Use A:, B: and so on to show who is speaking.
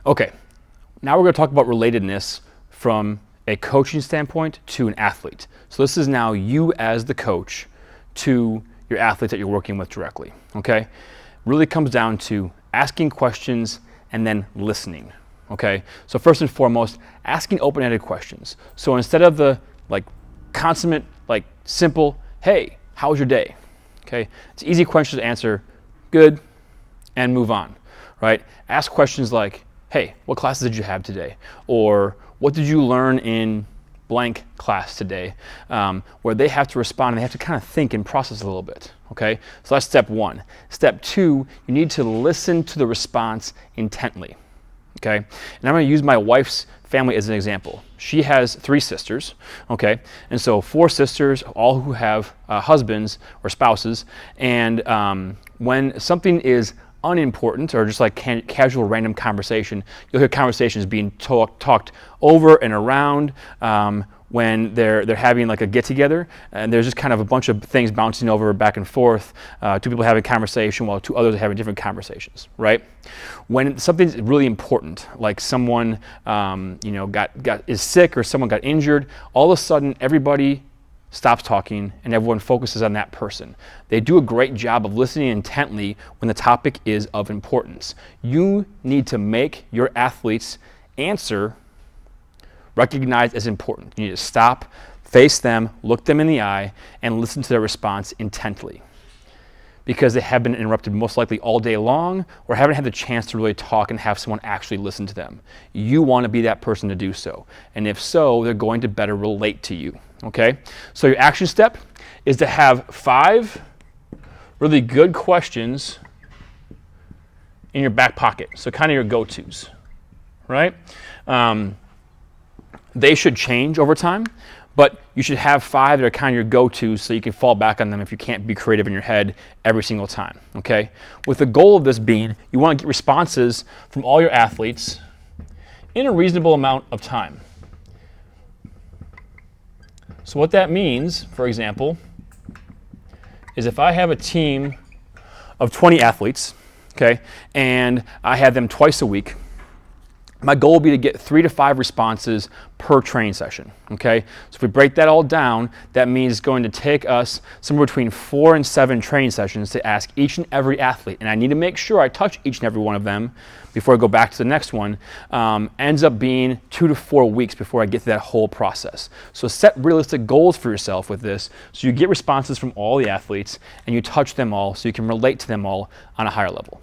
A: Okay, now we're going to talk about relatedness from a coaching standpoint to an athlete. So this is now you as the coach to your athletes that you're working with directly, okay? Really comes down to asking questions and then listening, okay? So first and foremost, asking open-ended questions. So instead of the consummate, simple, hey, how was your day? Okay, it's an easy question to answer, good, and move on, right? Ask questions like, hey, what classes did you have today? Or what did you learn in blank class today? Where they have to respond and they have to kind of think and process a little bit, okay? So that's step one. Step two, you need to listen to the response intently, okay? And I'm going to use my wife's family as an example. She has 3 sisters, okay? And so 4 sisters, all who have husbands or spouses, and when something is unimportant or just like casual random conversation, you'll hear conversations being talked over and around when they're having like a get-together, and there's just kind of a bunch of things bouncing over back and forth, 2 people having a conversation while 2 others are having different conversations, right? When something's really important, like someone is sick or someone got injured, all of a sudden everybody stops talking and everyone focuses on that person. They do a great job of listening intently when the topic is of importance. You need to make your athletes' answer recognized as important. You need to stop, face them, look them in the eye, and listen to their response intently. Because they have been interrupted most likely all day long or haven't had the chance to really talk and have someone actually listen to them. You want to be that person to do so. And if so, they're going to better relate to you. Okay? So your action step is to have 5 really good questions in your back pocket. So kind of your go-tos, right? They should change over time, but you should have 5 that are kind of your go-tos so you can fall back on them if you can't be creative in your head every single time, okay? With the goal of this being, you want to get responses from all your athletes in a reasonable amount of time. So what that means, for example, is if I have a team of 20 athletes, okay, and I have them twice a week, my goal will be to get 3 to 5 responses per training session, okay? So if we break that all down, that means it's going to take us somewhere between 4 and 7 training sessions to ask each and every athlete, and I need to make sure I touch each and every one of them before I go back to the next one. Ends up being 2 to 4 weeks before I get to that whole process. So set realistic goals for yourself with this so you get responses from all the athletes and you touch them all so you can relate to them all on a higher level.